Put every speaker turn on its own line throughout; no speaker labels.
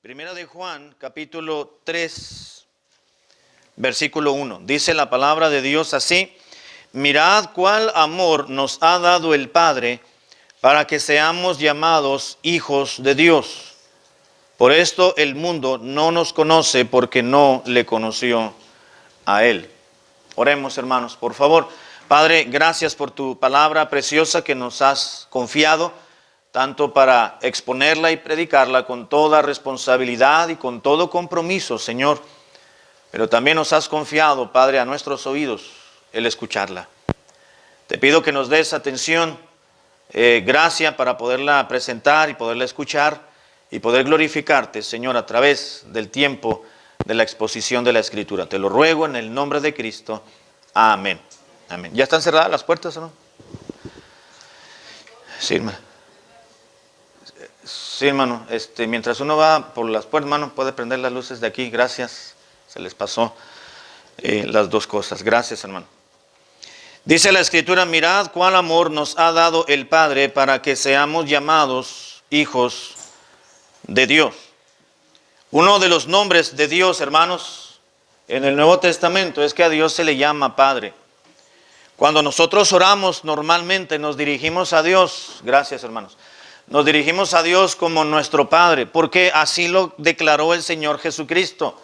Primera de Juan, capítulo 3, versículo 1. Dice la palabra de Dios así: mirad cuál amor nos ha dado el Padre para que seamos llamados hijos de Dios. Por esto el mundo no nos conoce porque no le conoció a Él. Oremos, hermanos, por favor. Padre, gracias por tu palabra preciosa que nos has confiado, tanto para exponerla y predicarla con toda responsabilidad y con todo compromiso, Señor. Pero también nos has confiado, Padre, a nuestros oídos el escucharla. Te pido que nos des atención, gracia para poderla presentar y poderla escuchar y poder glorificarte, Señor, a través del tiempo de la exposición de la Escritura. Te lo ruego en el nombre de Cristo. Amén. Amén. ¿Ya están cerradas las puertas o no? Sí, hermano. Sí, hermano. Mientras uno va por las puertas, hermano, puede prender las luces de aquí. Gracias. Se les pasó las dos cosas. Gracias, hermano. Dice la Escritura: mirad cuál amor nos ha dado el Padre para que seamos llamados hijos de Dios. Uno de los nombres de Dios, hermanos, en el Nuevo Testamento es que a Dios se le llama Padre. Cuando nosotros oramos, normalmente nos dirigimos a Dios, gracias hermanos, nos dirigimos a Dios como nuestro Padre, porque así lo declaró el Señor Jesucristo.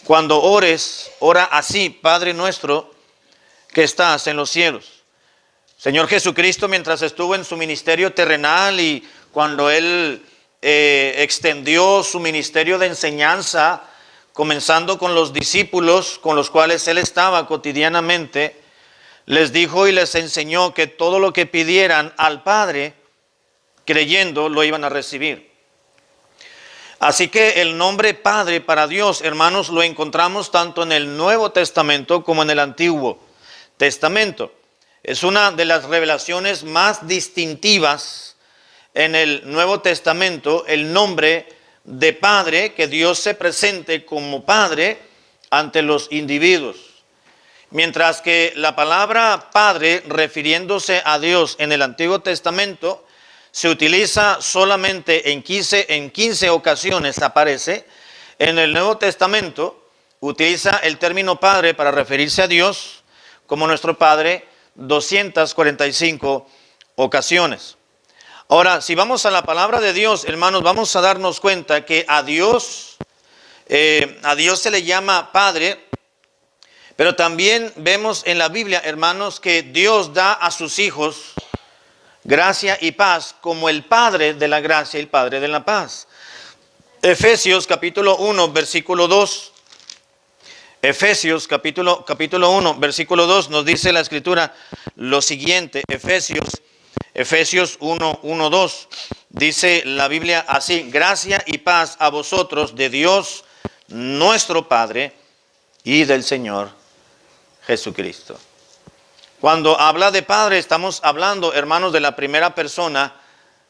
Cuando ores, ora así: Padre nuestro que estás en los cielos. Señor Jesucristo, mientras estuvo en su ministerio terrenal y cuando Él extendió su ministerio de enseñanza, comenzando con los discípulos con los cuales Él estaba cotidianamente, les dijo y les enseñó que todo lo que pidieran al Padre, creyendo, lo iban a recibir. Así que el nombre Padre para Dios, hermanos, lo encontramos tanto en el Nuevo Testamento como en el Antiguo Testamento. Es una de las revelaciones más distintivas en el Nuevo Testamento, el nombre de Padre, que Dios se presente como Padre ante los individuos. Mientras que la palabra Padre, refiriéndose a Dios en el Antiguo Testamento, se utiliza solamente en 15 ocasiones aparece. En el Nuevo Testamento utiliza el término Padre para referirse a Dios como nuestro Padre 245 ocasiones. Ahora, si vamos a la palabra de Dios, hermanos, vamos a darnos cuenta que a Dios se le llama Padre. Pero también vemos en la Biblia, hermanos, que Dios da a sus hijos gracia y paz como el Padre de la gracia y el Padre de la paz. Efesios capítulo 1, versículo 2. Efesios capítulo 1, versículo 2 nos dice la Escritura lo siguiente. Efesios 1, 1, 2. Dice la Biblia así: gracia y paz a vosotros de Dios nuestro Padre y del Señor Jesucristo. Cuando habla de Padre, estamos hablando, hermanos, de la primera persona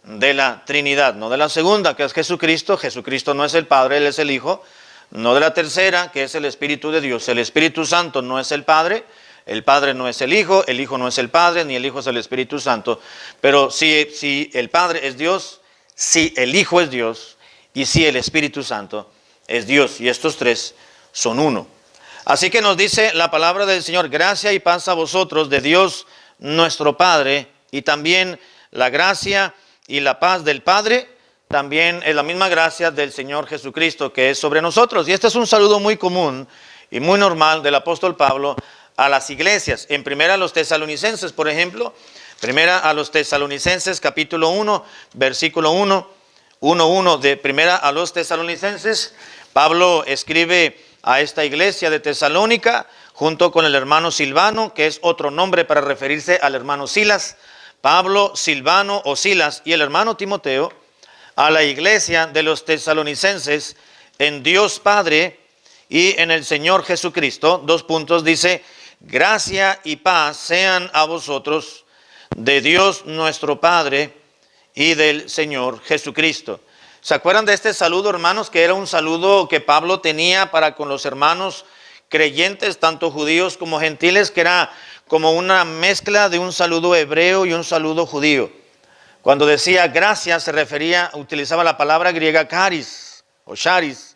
de la Trinidad, no de la segunda, que es Jesucristo. Jesucristo no es el Padre, Él es el Hijo. No de la tercera, que es el Espíritu de Dios. El Espíritu Santo no es el Padre no es el Hijo no es el Padre, ni el Hijo es el Espíritu Santo. Pero si el Padre es Dios, si el Hijo es Dios, y si el Espíritu Santo es Dios, y estos tres son uno. Así que nos dice la palabra del Señor: gracia y paz a vosotros de Dios nuestro Padre. Y también la gracia y la paz del Padre también es la misma gracia del Señor Jesucristo que es sobre nosotros. Y este es un saludo muy común y muy normal del apóstol Pablo a las iglesias. En primera a los tesalonicenses, por ejemplo, primera a los tesalonicenses capítulo 1, versículo 1 de primera a los tesalonicenses, Pablo escribe a esta iglesia de Tesalónica junto con el hermano Silvano, que es otro nombre para referirse al hermano Silas. Pablo, Silvano o Silas y el hermano Timoteo, a la iglesia de los tesalonicenses en Dios Padre y en el Señor Jesucristo. 2 puntos, dice: gracia y paz sean a vosotros de Dios nuestro Padre y del Señor Jesucristo. ¿Se acuerdan de este saludo, hermanos? Que era un saludo que Pablo tenía para con los hermanos creyentes, tanto judíos como gentiles, que era como una mezcla de un saludo hebreo y un saludo judío. Cuando decía gracias se refería, utilizaba la palabra griega charis. o charis.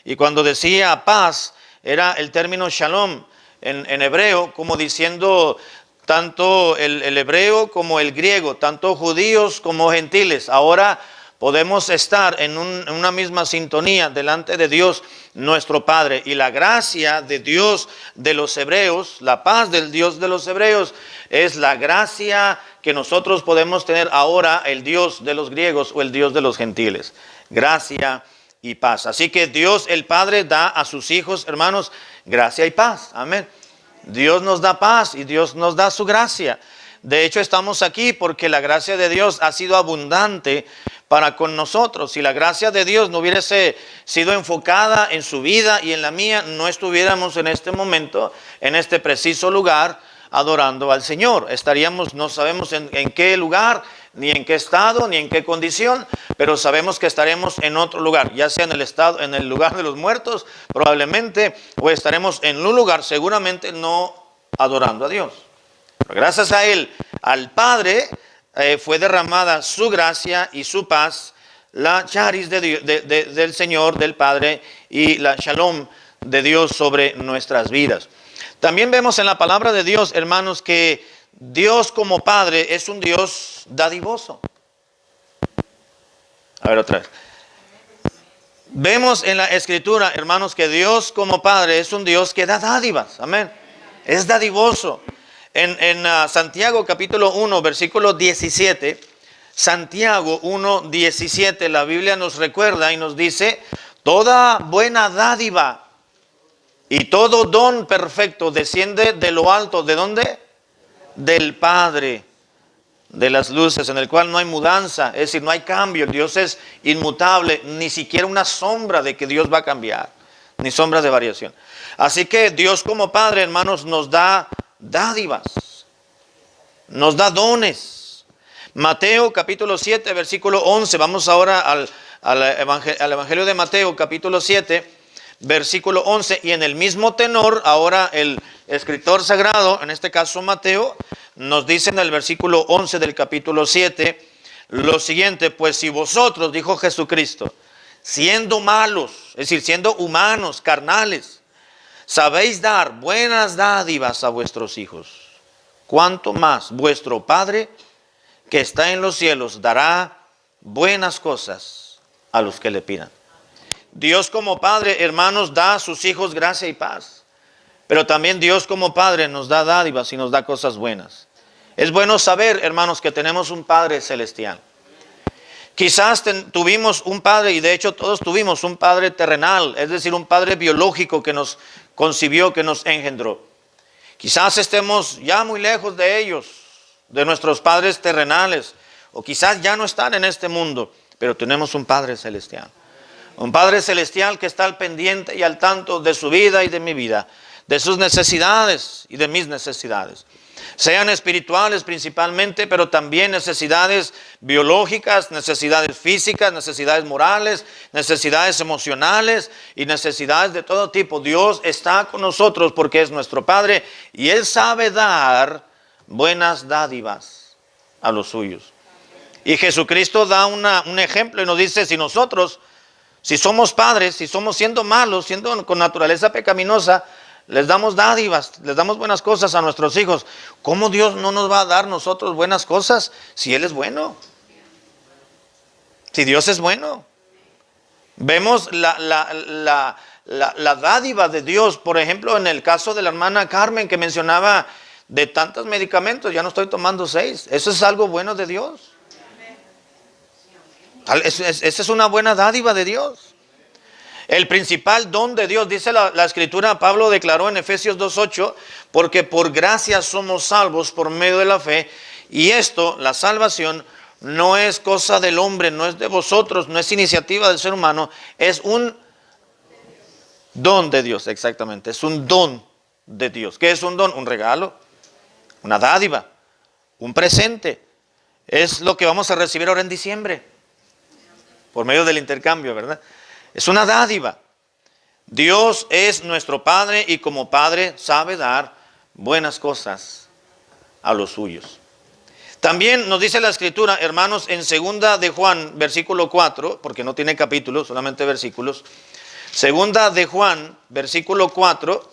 Y cuando decía paz, era el término shalom en hebreo, como diciendo tanto el hebreo como el griego, tanto judíos como gentiles. Ahora podemos estar en una misma sintonía delante de Dios nuestro Padre. Y la gracia de Dios de los hebreos, la paz del Dios de los hebreos, es la gracia que nosotros podemos tener ahora, el Dios de los griegos o el Dios de los gentiles. Gracia y paz. Así que Dios el Padre da a sus hijos, hermanos, gracia y paz. Amén. Dios nos da paz y Dios nos da su gracia. De hecho, estamos aquí porque la gracia de Dios ha sido abundante para con nosotros. Si la gracia de Dios no hubiese sido enfocada en su vida y en la mía, no estuviéramos en este momento, en este preciso lugar, adorando al Señor. Estaríamos, no sabemos en qué lugar, ni en qué estado, ni en qué condición, pero sabemos que estaremos en otro lugar, ya sea en el estado, en el lugar de los muertos, probablemente, o estaremos en un lugar, seguramente no adorando a Dios. Pero gracias a Él, al Padre, fue derramada su gracia y su paz, la charis del Señor, del Padre, y la shalom de Dios sobre nuestras vidas. También vemos en la palabra de Dios, hermanos, que Dios como Padre es un Dios dadivoso. A ver otra vez. Vemos en la Escritura, hermanos, que Dios como Padre es un Dios que da dádivas. Amén. Es dadivoso. En Santiago capítulo 1, versículo 17, Santiago 1, 17, la Biblia nos recuerda y nos dice, toda buena dádiva y todo don perfecto desciende de lo alto. ¿De dónde? Del Padre de las luces, en el cual no hay mudanza, es decir, no hay cambio. Dios es inmutable, ni siquiera una sombra de que Dios va a cambiar, ni sombra de variación. Así que Dios como Padre, hermanos, nos da dádivas, nos da dones. Mateo capítulo 7, versículo 11, vamos ahora al Evangelio de Mateo capítulo 7, versículo 11, y en el mismo tenor, ahora el escritor sagrado, en este caso Mateo, nos dice en el versículo 11 del capítulo 7, lo siguiente: pues si vosotros, dijo Jesucristo, siendo malos, es decir, siendo humanos, carnales, sabéis dar buenas dádivas a vuestros hijos, cuánto más vuestro Padre que está en los cielos dará buenas cosas a los que le pidan. Dios como Padre, hermanos, da a sus hijos gracia y paz. Pero también Dios como Padre nos da dádivas y nos da cosas buenas. Es bueno saber, hermanos, que tenemos un Padre celestial. Quizás tuvimos un Padre, y de hecho todos tuvimos un Padre terrenal, es decir, un Padre biológico que nos concibió, que nos engendró. Quizás estemos ya muy lejos de ellos, de nuestros padres terrenales, o quizás ya no están en este mundo, pero tenemos un Padre celestial. Un Padre celestial que está al pendiente y al tanto de su vida y de mi vida, de sus necesidades y de mis necesidades. Sean espirituales principalmente, pero también necesidades biológicas, necesidades físicas, necesidades morales, necesidades emocionales y necesidades de todo tipo. Dios está con nosotros porque es nuestro Padre y Él sabe dar buenas dádivas a los suyos. Y Jesucristo da un ejemplo y nos dice, si somos padres, si somos siendo malos, siendo con naturaleza pecaminosa, les damos dádivas, les damos buenas cosas a nuestros hijos, ¿cómo Dios no nos va a dar nosotros buenas cosas si Él es bueno? Si Dios es bueno. Vemos la dádiva de Dios, por ejemplo, en el caso de la hermana Carmen que mencionaba de tantos medicamentos, ya no estoy tomando 6. Eso es algo bueno de Dios. Esa es una buena dádiva de Dios. El principal don de Dios, dice la Escritura, Pablo declaró en Efesios 2:8, porque por gracia somos salvos por medio de la fe, y esto, la salvación, no es cosa del hombre, no es de vosotros, no es iniciativa del ser humano, es un don de Dios, exactamente, es un don de Dios. ¿Qué es un don? Un regalo, una dádiva, un presente. Es lo que vamos a recibir ahora en diciembre, por medio del intercambio, ¿verdad? Es una dádiva. Dios es nuestro Padre y como Padre sabe dar buenas cosas a los suyos. También nos dice la Escritura, hermanos, en 2 de Juan, versículo 4, porque no tiene capítulos, solamente versículos. 2 de Juan, versículo 4,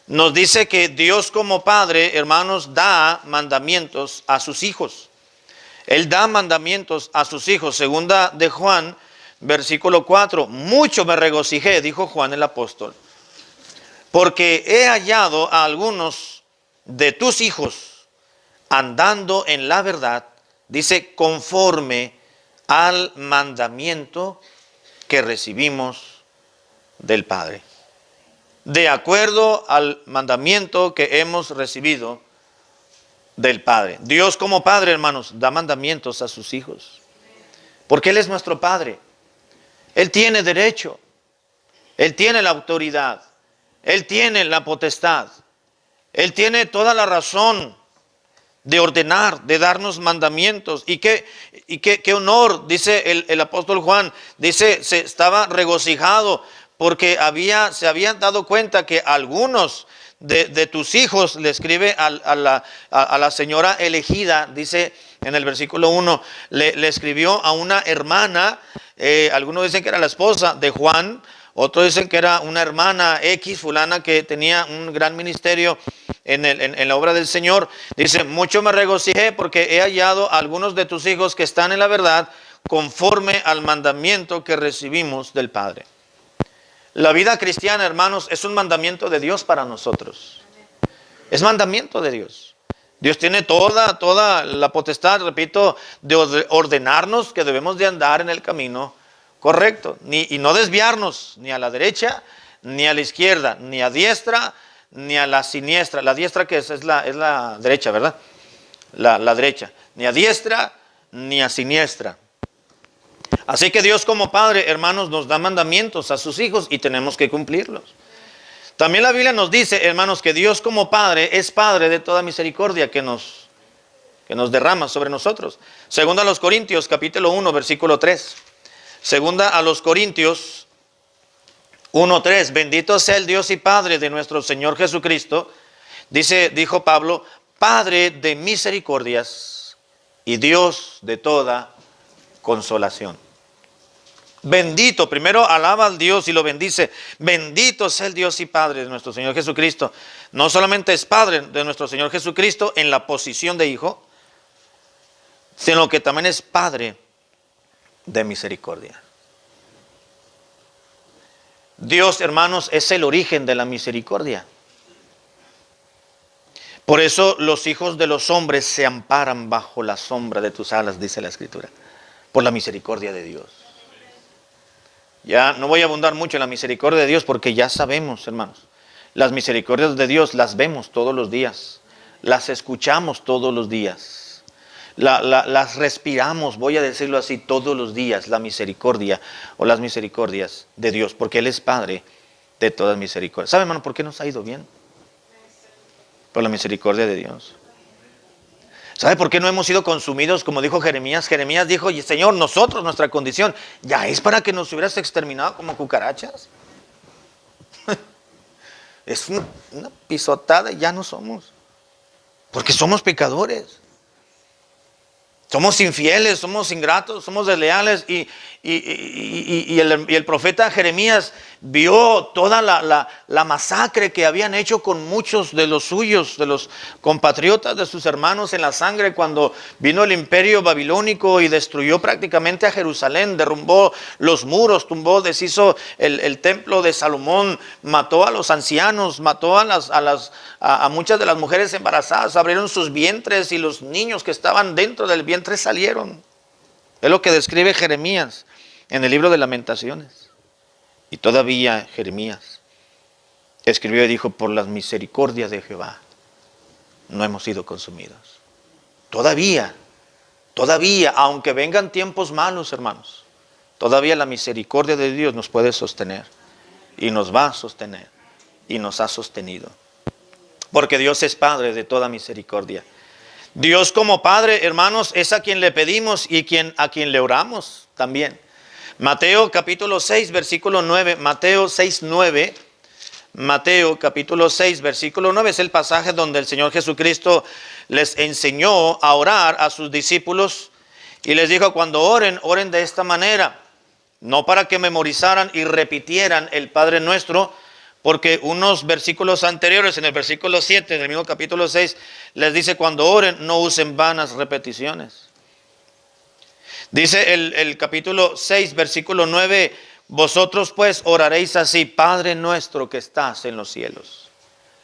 nos dice que Dios como Padre, hermanos, da mandamientos a sus hijos. Él da mandamientos a sus hijos. 2 de Juan, versículo 4. Mucho me regocijé, dijo Juan el apóstol, porque he hallado a algunos de tus hijos andando en la verdad, dice, conforme al mandamiento que recibimos del Padre. De acuerdo al mandamiento que hemos recibido del Padre. Dios como Padre, hermanos, da mandamientos a sus hijos. Porque Él es nuestro Padre. Él tiene derecho. Él tiene la autoridad. Él tiene la potestad. Él tiene toda la razón de ordenar, de darnos mandamientos. Y qué honor, dice el apóstol Juan, dice, se estaba regocijado porque se habían dado cuenta que algunos de tus hijos, le escribe a la señora elegida, dice en el versículo 1, le escribió a una hermana, algunos dicen que era la esposa de Juan, otros dicen que era una hermana X, fulana, que tenía un gran ministerio en la obra del Señor. Dice, mucho me regocijé porque he hallado a algunos de tus hijos que están en la verdad conforme al mandamiento que recibimos del Padre. La vida cristiana, hermanos, es un mandamiento de Dios para nosotros. Es mandamiento de Dios. Dios tiene toda la potestad, repito, de ordenarnos que debemos de andar en el camino correcto. Y no desviarnos ni a la derecha, ni a la izquierda, ni a diestra, ni a la siniestra. La diestra que es la derecha, ¿verdad? La derecha. Ni a diestra, ni a siniestra. Así que Dios como Padre, hermanos, nos da mandamientos a sus hijos y tenemos que cumplirlos. También la Biblia nos dice, hermanos, que Dios como Padre es Padre de toda misericordia que nos derrama sobre nosotros. Segunda a los Corintios, capítulo 1, versículo 3. Segunda a los Corintios 1:3. Bendito sea el Dios y Padre de nuestro Señor Jesucristo. Dijo Pablo, Padre de misericordias y Dios de toda consolación. Bendito, primero alaba al Dios y lo bendice. Bendito sea el Dios y Padre de nuestro Señor Jesucristo. No solamente es Padre de nuestro Señor Jesucristo en la posición de hijo, sino que también es Padre de misericordia. Dios, hermanos, es el origen de la misericordia. Por eso los hijos de los hombres se amparan bajo la sombra de tus alas, dice la Escritura, por la misericordia de Dios. Ya no voy a abundar mucho en la misericordia de Dios porque ya sabemos, hermanos, las misericordias de Dios las vemos todos los días, las escuchamos todos los días, las respiramos, voy a decirlo así, todos los días, la misericordia o las misericordias de Dios, porque Él es Padre de todas misericordias. ¿Sabe, hermano, por qué nos ha ido bien? Por la misericordia de Dios. ¿Sabe por qué no hemos sido consumidos? Como dijo Jeremías. Jeremías dijo, Señor, nosotros, nuestra condición, ya es para que nos hubieras exterminado como cucarachas. Es una pisotada y ya no somos. Porque somos pecadores. Somos infieles, somos ingratos, somos desleales. Y el profeta Jeremías vio toda la masacre que habían hecho con muchos de los suyos, de los compatriotas de sus hermanos en la sangre, cuando vino el imperio babilónico y destruyó prácticamente a Jerusalén, derrumbó los muros, deshizo el templo de Salomón, mató a los ancianos, mató a muchas de las mujeres embarazadas, abrieron sus vientres y los niños que estaban dentro del vientre salieron. Es lo que describe Jeremías en el libro de Lamentaciones. Y todavía Jeremías escribió y dijo, por las misericordias de Jehová no hemos sido consumidos. Todavía, aunque vengan tiempos malos, hermanos, todavía la misericordia de Dios nos puede sostener y nos va a sostener y nos ha sostenido. Porque Dios es Padre de toda misericordia. Dios como Padre, hermanos, es a quien le pedimos y a quien le oramos también. Mateo capítulo 6, versículo 9, Mateo 6, 9, Mateo capítulo 6, versículo 9 es el pasaje donde el Señor Jesucristo les enseñó a orar a sus discípulos y les dijo: cuando oren, oren de esta manera. No para que memorizaran y repitieran el Padre Nuestro, porque unos versículos anteriores, en el versículo 7 del mismo capítulo 6, les dice: cuando oren, no usen vanas repeticiones. Dice el capítulo 6, versículo 9: vosotros pues oraréis así: Padre nuestro que estás en los cielos,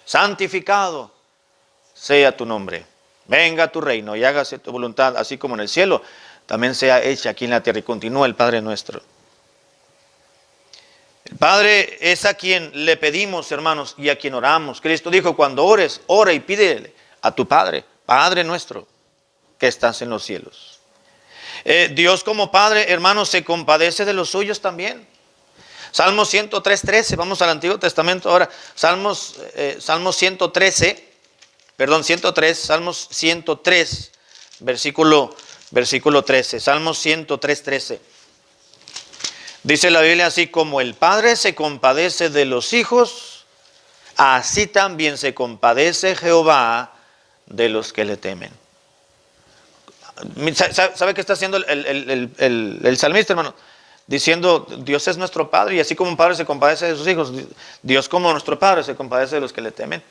santificado sea tu nombre, venga tu reino y hágase tu voluntad, así como en el cielo, también sea hecha aquí en la tierra. Y continúa el Padre Nuestro. El Padre es a quien le pedimos, hermanos, y a quien oramos. Cristo dijo: cuando ores, ora y pídele a tu Padre, Padre nuestro que estás en los cielos. Dios como Padre, hermanos, se compadece de los suyos también. Salmos 103:13, vamos al Antiguo Testamento ahora. Salmos 103, Salmos 103, versículo 13. Salmos 103:13. Dice la Biblia así: como el Padre se compadece de los hijos, así también se compadece Jehová de los que le temen. ¿Sabe qué está haciendo el salmista, hermano? Diciendo: Dios es nuestro Padre, y así como un padre se compadece de sus hijos, Dios como nuestro Padre se compadece de los que le temen.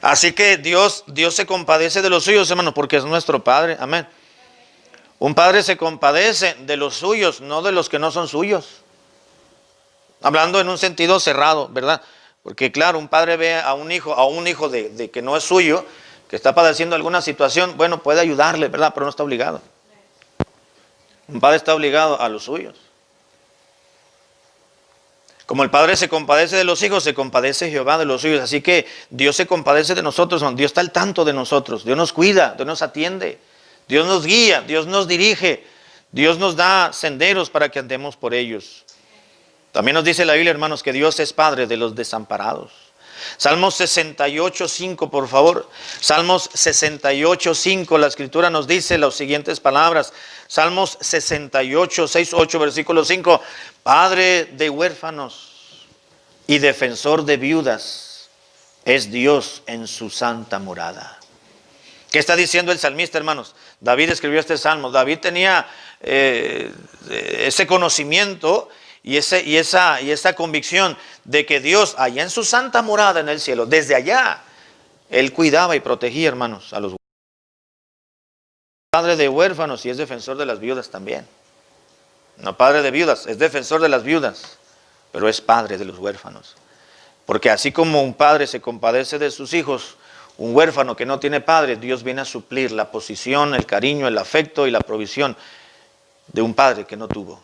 Así que Dios se compadece de los suyos, hermano, porque es nuestro Padre. Amén. Un padre se compadece de los suyos, no de los que no son suyos. Hablando en un sentido cerrado, ¿verdad? Porque claro, un padre ve a un hijo de que no es suyo, que está padeciendo alguna situación, bueno, puede ayudarle, ¿verdad? Pero no está obligado. Un padre está obligado a los suyos. Como el Padre se compadece de los hijos, se compadece Jehová de los suyos. Así que Dios se compadece de nosotros, Dios está al tanto de nosotros, Dios nos cuida, Dios nos atiende, Dios nos guía, Dios nos dirige, Dios nos da senderos para que andemos por ellos. También nos dice la Biblia, hermanos, que Dios es Padre de los desamparados. Salmos 68:5, por favor. Salmos 68:5, la Escritura nos dice las siguientes palabras. Salmos 68:6-8, versículo 5. Padre de huérfanos y defensor de viudas es Dios en su santa morada. ¿Qué está diciendo el salmista, hermanos? David escribió este salmo. David tenía ese conocimiento y esa convicción de que Dios, allá en su santa morada en el cielo, desde allá, Él cuidaba y protegía, hermanos, a los padre de huérfanos y es defensor de las viudas también. No padre de viudas, es defensor de las viudas, pero es padre de los huérfanos. Porque así como un padre se compadece de sus hijos, un huérfano que no tiene padre, Dios viene a suplir la posición, el cariño, el afecto y la provisión de un padre que no tuvo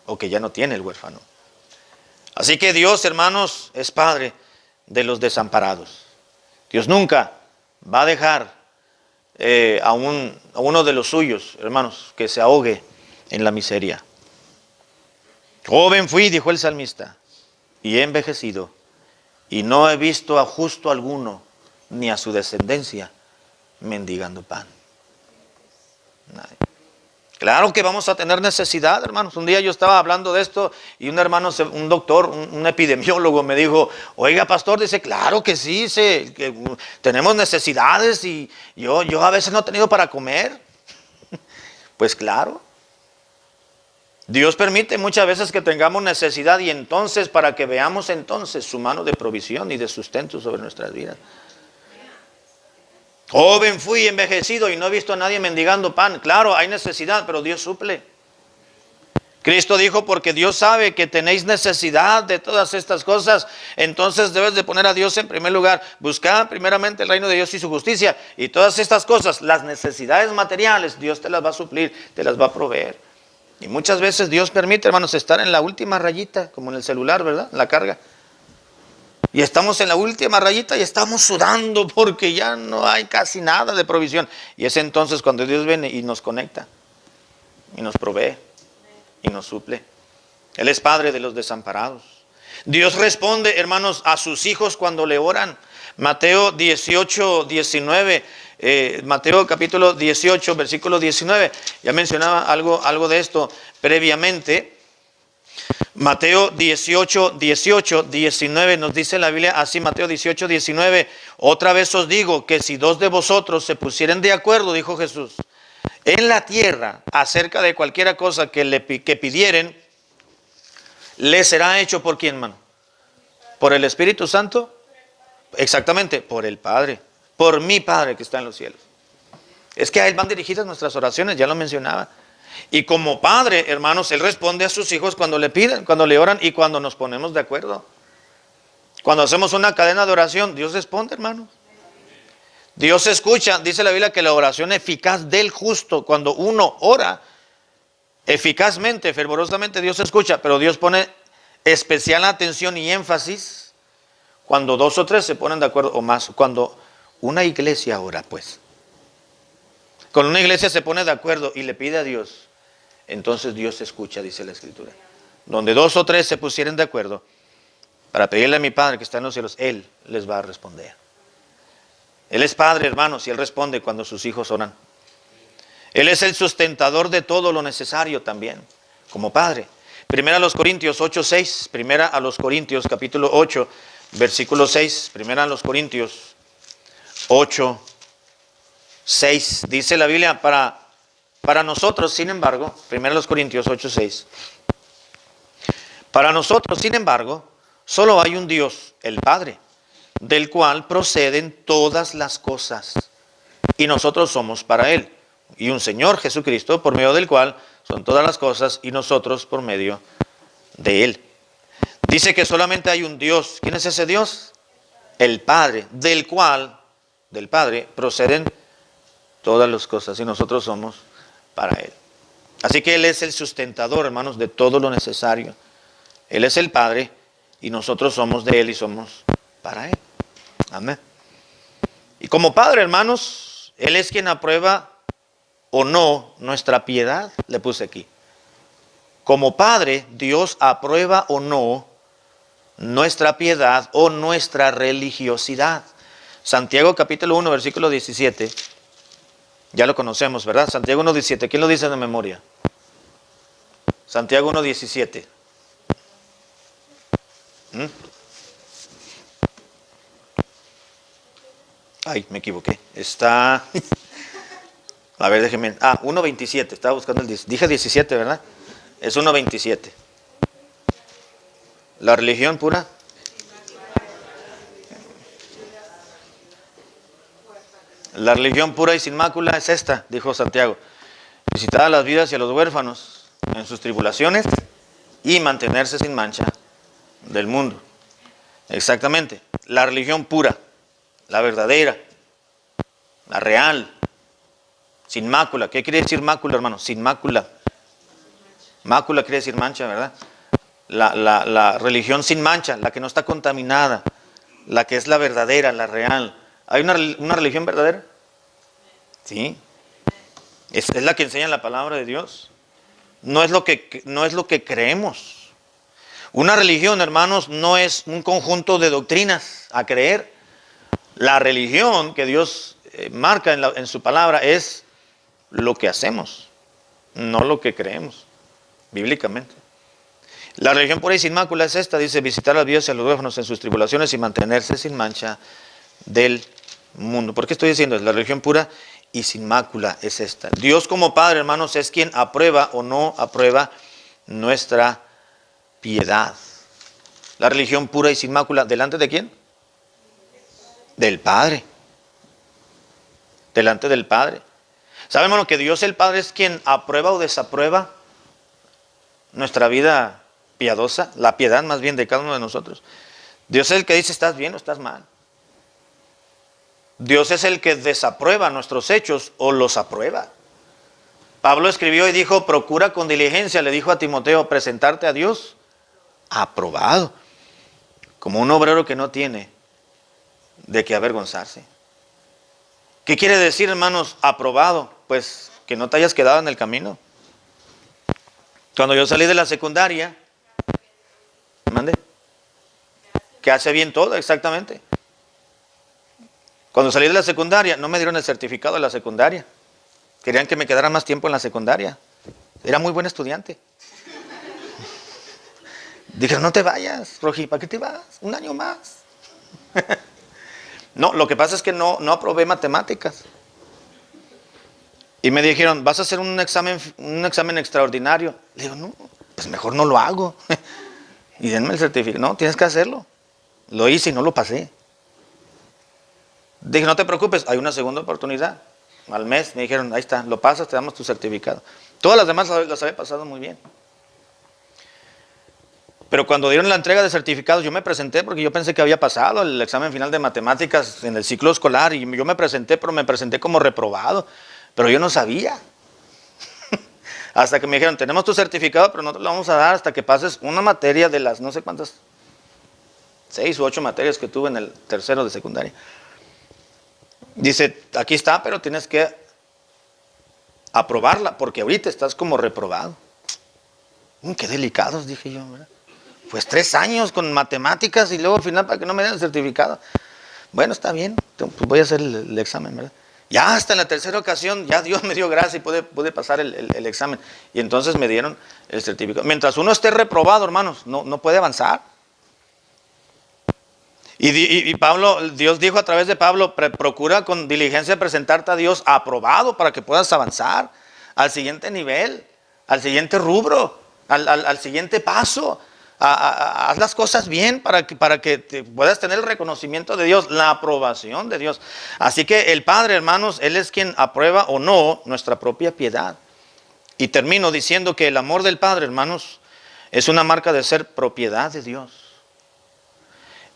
o que ya no tiene el huérfano. Así que Dios, hermanos, es Padre de los desamparados. Dios nunca va a dejar a uno de los suyos, hermanos, que se ahogue en la miseria. Joven fui, dijo el salmista, y he envejecido, y no he visto a justo alguno, ni a su descendencia, mendigando pan. Nadie. Claro que vamos a tener necesidad, hermanos. Un día yo estaba hablando de esto y un hermano, un doctor, un epidemiólogo me dijo: oiga, pastor, dice, claro que sí, que tenemos necesidades y yo a veces no he tenido para comer. Pues claro. Dios permite muchas veces que tengamos necesidad y entonces para que veamos entonces su mano de provisión y de sustento sobre nuestras vidas. Joven fui, envejecido y no he visto a nadie mendigando pan. Claro, hay necesidad, pero Dios suple. Cristo dijo: porque Dios sabe que tenéis necesidad de todas estas cosas, entonces debes de poner a Dios en primer lugar. Buscar primeramente el reino de Dios y su justicia, y todas estas cosas, las necesidades materiales, Dios te las va a suplir, te las va a proveer. Y muchas veces Dios permite, hermanos, estar en la última rayita, como en el celular, ¿verdad? En la carga. Y estamos en la última rayita y estamos sudando porque ya no hay casi nada de provisión. Y es entonces cuando Dios viene y nos conecta, y nos provee, y nos suple. Él es Padre de los desamparados. Dios responde, hermanos, a sus hijos cuando le oran. Mateo 18:19, Mateo capítulo 18, versículo 19. Ya mencionaba algo de esto previamente. Mateo 18, 19 nos dice la Biblia así, Mateo 18, 19. Otra vez os digo que si dos de vosotros se pusieren de acuerdo, dijo Jesús, en la tierra acerca de cualquiera cosa que pidieren, le será hecho por quién, mano. ¿Por el Espíritu Santo? Exactamente, por el Padre, por mi Padre que está en los cielos. Es que a Él van dirigidas nuestras oraciones, ya lo mencionaba. Y como Padre, hermanos, Él responde a sus hijos cuando le piden, cuando le oran y cuando nos ponemos de acuerdo. Cuando hacemos una cadena de oración, Dios responde, hermanos. Dios escucha, dice la Biblia que la oración eficaz del justo, cuando uno ora eficazmente, fervorosamente, Dios escucha, pero Dios pone especial atención y énfasis cuando dos o tres se ponen de acuerdo o más, cuando una iglesia ora, pues. Cuando una iglesia se pone de acuerdo y le pide a Dios, entonces Dios escucha, dice la Escritura. Donde dos o tres se pusieren de acuerdo para pedirle a mi Padre que está en los cielos, Él les va a responder. Él es Padre, hermanos, y Él responde cuando sus hijos oran. Él es el sustentador de todo lo necesario también, como Padre. Primera a los Corintios 8, 6. Primera a los Corintios, capítulo 8, versículo 6. Primera a los Corintios 8, 6. Dice la Biblia, para nosotros, sin embargo, primera a los Corintios 8, 6. Para nosotros, sin embargo, solo hay un Dios, el Padre, del cual proceden todas las cosas, y nosotros somos para Él. Y un Señor Jesucristo, por medio del cual son todas las cosas, y nosotros por medio de Él. Dice que solamente hay un Dios. ¿Quién es ese Dios? El Padre, del Padre, proceden todas las cosas, y nosotros somos para Él. Así que Él es el sustentador, hermanos, de todo lo necesario. Él es el Padre, y nosotros somos de Él y somos para Él. Amén. Y como Padre, hermanos, Él es quien aprueba o no nuestra piedad, le puse aquí. Como Padre, Dios aprueba o no nuestra piedad o nuestra religiosidad. Santiago capítulo 1, versículo 17. Ya lo conocemos, ¿verdad? Santiago 1, 17. ¿Quién lo dice de memoria? Santiago 1, 17. Ay, me equivoqué. Está... A ver, déjenme... 1.27. Estaba buscando el... Dije 17, ¿verdad? Es 1.27. La religión pura. La religión pura y sin mácula es esta, dijo Santiago. Visitar a las viudas y a los huérfanos en sus tribulaciones y mantenerse sin mancha del mundo. Exactamente. La religión pura, la verdadera, la real, sin mácula. ¿Qué quiere decir mácula, hermano? Sin mácula. Mácula quiere decir mancha, ¿verdad? La religión sin mancha, la que no está contaminada, la que es la verdadera, la real. ¿Hay una religión verdadera? Sí. Es la que enseña la palabra de Dios. No es lo que creemos. Una religión, hermanos, no es un conjunto de doctrinas a creer. La religión que Dios marca en su palabra es lo que hacemos, no lo que creemos, bíblicamente. La religión pura y sin mácula es esta, dice, visitar a las viudas y a los huérfanos en sus tribulaciones y mantenerse sin mancha del mundo. ¿Por qué estoy diciendo? La religión pura y sin mácula es esta. Dios como Padre, hermanos, es quien aprueba o no aprueba nuestra piedad. La religión pura y sin mácula, ¿delante de quién? Del Padre. Delante del Padre. ¿Saben, hermano, que Dios el Padre es quien aprueba o desaprueba nuestra vida piadosa? La piedad más bien de cada uno de nosotros. Dios es el que dice, ¿estás bien o estás mal? Dios es el que desaprueba nuestros hechos o los aprueba. Pablo escribió y dijo, procura con diligencia, le dijo a Timoteo, presentarte a Dios aprobado, como un obrero que no tiene de qué avergonzarse. ¿Qué quiere decir, hermanos, aprobado? Pues que no te hayas quedado en el camino. Cuando yo salí de la secundaria, ¿mande? Que hace bien todo, exactamente. Cuando salí de la secundaria, no me dieron el certificado de la secundaria. Querían que me quedara más tiempo en la secundaria. Era muy buen estudiante. Dijeron, no te vayas, Roji, ¿para qué te vas? Un año más. No, lo que pasa es que no aprobé matemáticas. Y me dijeron, vas a hacer un examen extraordinario. Le digo, no, pues mejor no lo hago. Y denme el certificado. No, tienes que hacerlo. Lo hice y no lo pasé. Dije, no te preocupes, hay una segunda oportunidad. Al mes me dijeron, ahí está, lo pasas, te damos tu certificado. Todas las demás las había pasado muy bien. Pero cuando dieron la entrega de certificados, yo me presenté porque yo pensé que había pasado el examen final de matemáticas en el ciclo escolar. Y yo me presenté, pero me presenté como reprobado. Pero yo no sabía. Hasta que me dijeron, tenemos tu certificado, pero no te lo vamos a dar hasta que pases una materia de las no sé cuántas, 6 u 8 materias que tuve en el tercero de secundaria. Dice, aquí está, pero tienes que aprobarla, porque ahorita estás como reprobado. Qué delicados, dije yo, ¿verdad? Pues 3 años con matemáticas y luego al final para que no me den el certificado. Bueno, está bien, pues voy a hacer el examen, ¿verdad? Ya hasta en la tercera ocasión, ya Dios me dio gracia y pude pasar el examen. Y entonces me dieron el certificado. Mientras uno esté reprobado, hermanos, no puede avanzar. Y Pablo, Dios dijo a través de Pablo, procura con diligencia presentarte a Dios aprobado para que puedas avanzar al siguiente nivel, al siguiente rubro, al siguiente paso. Haz las cosas bien para que puedas tener el reconocimiento de Dios, la aprobación de Dios. Así que el Padre, hermanos, Él es quien aprueba o no nuestra propia piedad. Y termino diciendo que el amor del Padre, hermanos, es una marca de ser propiedad de Dios.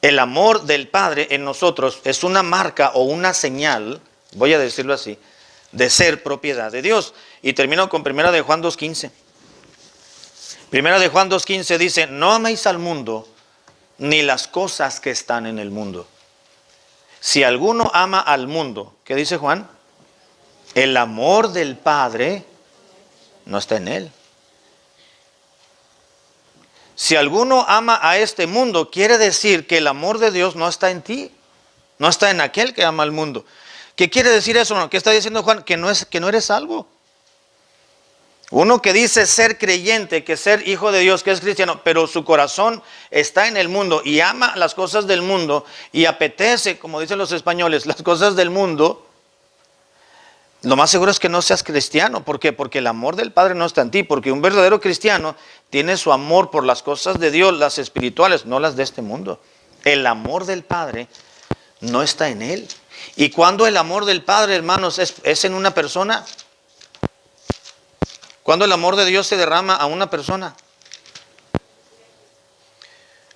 El amor del Padre en nosotros es una marca o una señal, voy a decirlo así, de ser propiedad de Dios. Y termino con 1 de Juan 2:15. 1 de Juan 2:15 dice, no améis al mundo ni las cosas que están en el mundo. Si alguno ama al mundo, ¿qué dice Juan? El amor del Padre no está en él. Si alguno ama a este mundo, quiere decir que el amor de Dios no está en ti, no está en aquel que ama al mundo. ¿Qué quiere decir eso? ¿Qué está diciendo Juan? Que no eres salvo. Uno que dice ser creyente, que ser hijo de Dios, que es cristiano, pero su corazón está en el mundo y ama las cosas del mundo y apetece, como dicen los españoles, las cosas del mundo, lo más seguro es que no seas cristiano. ¿Por qué? Porque el amor del Padre no está en ti, porque un verdadero cristiano tiene su amor por las cosas de Dios, las espirituales, no las de este mundo. El amor del Padre no está en él. Y cuando el amor del Padre, hermanos, es en una persona, cuando el amor de Dios se derrama a una persona,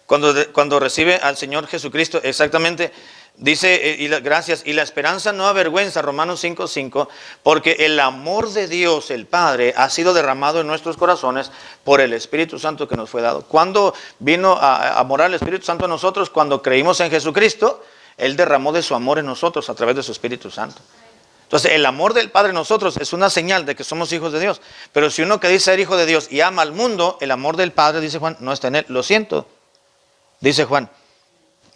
cuando recibe al Señor Jesucristo, exactamente, dice, gracias, y la esperanza no avergüenza, Romanos 5:5, porque el amor de Dios, el Padre, ha sido derramado en nuestros corazones por el Espíritu Santo que nos fue dado. ¿Cuándo vino a morar el Espíritu Santo en nosotros? Cuando creímos en Jesucristo, Él derramó de su amor en nosotros a través de su Espíritu Santo. Entonces, el amor del Padre en nosotros es una señal de que somos hijos de Dios. Pero si uno que dice ser hijo de Dios y ama al mundo, el amor del Padre, dice Juan, no está en él. Lo siento, dice Juan.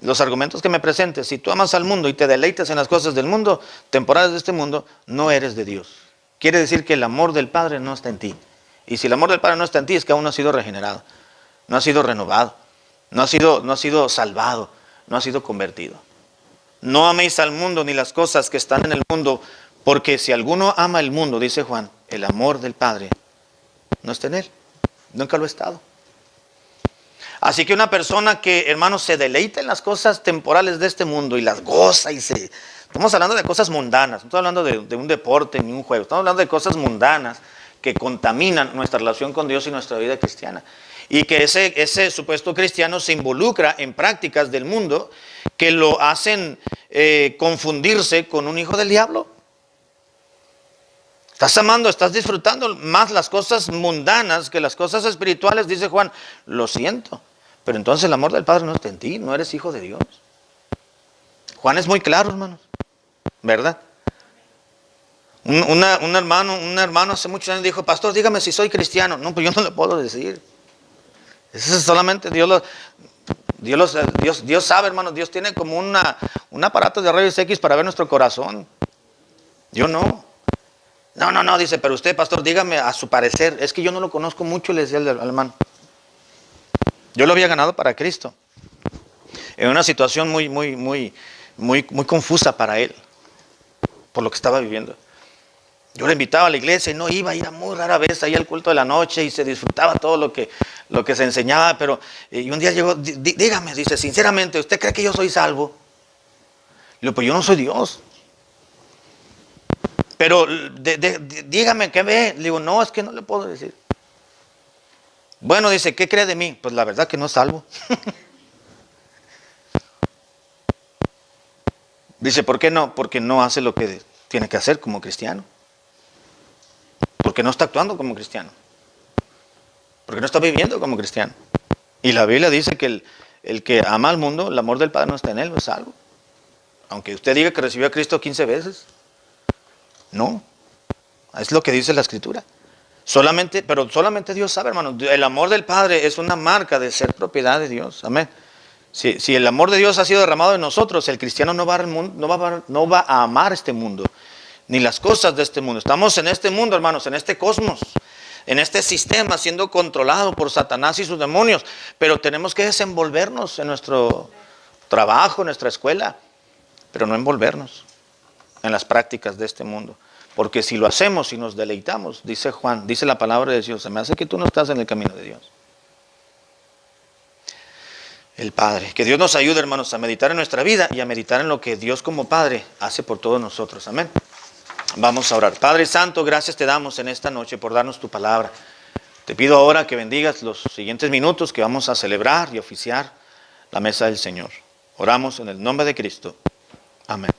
Los argumentos que me presentes, si tú amas al mundo y te deleitas en las cosas del mundo, temporales de este mundo, no eres de Dios. Quiere decir que el amor del Padre no está en ti. Y si el amor del Padre no está en ti, es que aún no has sido regenerado, no has sido renovado, no has sido salvado, no has sido convertido. No améis al mundo ni las cosas que están en el mundo, porque si alguno ama el mundo, dice Juan, el amor del Padre no está en él. Nunca lo ha estado. Así que una persona que, hermanos, se deleita en las cosas temporales de este mundo y las goza y estamos hablando de cosas mundanas, no estamos hablando de un deporte ni un juego, estamos hablando de cosas mundanas que contaminan nuestra relación con Dios y nuestra vida cristiana. Y que ese supuesto cristiano se involucra en prácticas del mundo que lo hacen confundirse con un hijo del diablo. Estás amando, estás disfrutando más las cosas mundanas que las cosas espirituales, dice Juan. Lo siento, pero entonces el amor del Padre no está en ti, no eres hijo de Dios. Juan es muy claro, hermanos, ¿verdad? Un hermano hace muchos años dijo, pastor, dígame si soy cristiano. No, pues yo no le puedo decir. Eso es solamente Dios sabe, hermanos. Dios tiene como un aparato de rayos X para ver nuestro corazón. Yo no. No, dice, pero usted, pastor, dígame a su parecer. Es que yo no lo conozco mucho, le decía al hermano. Yo lo había ganado para Cristo. En una situación muy confusa para él, por lo que estaba viviendo. Yo le invitaba a la iglesia y no iba, a ir muy rara vez ahí al culto de la noche y se disfrutaba todo lo que se enseñaba, pero y un día llegó, dígame, dice, sinceramente, ¿usted cree que yo soy salvo? Le digo, pues yo no soy Dios. Pero dígame, ¿qué ve? Le digo, no, es que no le puedo decir. Bueno, dice, ¿qué cree de mí? Pues la verdad que no es salvo. Dice, ¿por qué no? Porque no hace lo que tiene que hacer como cristiano. Porque no está actuando como cristiano. Porque no está viviendo como cristiano. Y la Biblia dice que el que ama al mundo, el amor del Padre no está en él, no es salvo. Aunque usted diga que recibió a Cristo 15 veces. No. Es lo que dice la Escritura. Pero solamente Dios sabe, hermano. El amor del Padre es una marca de ser propiedad de Dios. Amén. Si el amor de Dios ha sido derramado en nosotros, el cristiano no va a amar este mundo, ni las cosas de este mundo. Estamos en este mundo, hermanos, en este cosmos, en este sistema siendo controlado por Satanás y sus demonios, pero tenemos que desenvolvernos en nuestro trabajo, en nuestra escuela, pero no envolvernos en las prácticas de este mundo. Porque si lo hacemos y nos deleitamos, dice Juan, dice la palabra de Dios, se me hace que tú no estás en el camino de Dios. El Padre. Que Dios nos ayude, hermanos, a meditar en nuestra vida y a meditar en lo que Dios como Padre hace por todos nosotros. Amén. Vamos a orar. Padre Santo, gracias te damos en esta noche por darnos tu palabra. Te pido ahora que bendigas los siguientes minutos que vamos a celebrar y oficiar la mesa del Señor. Oramos en el nombre de Cristo. Amén.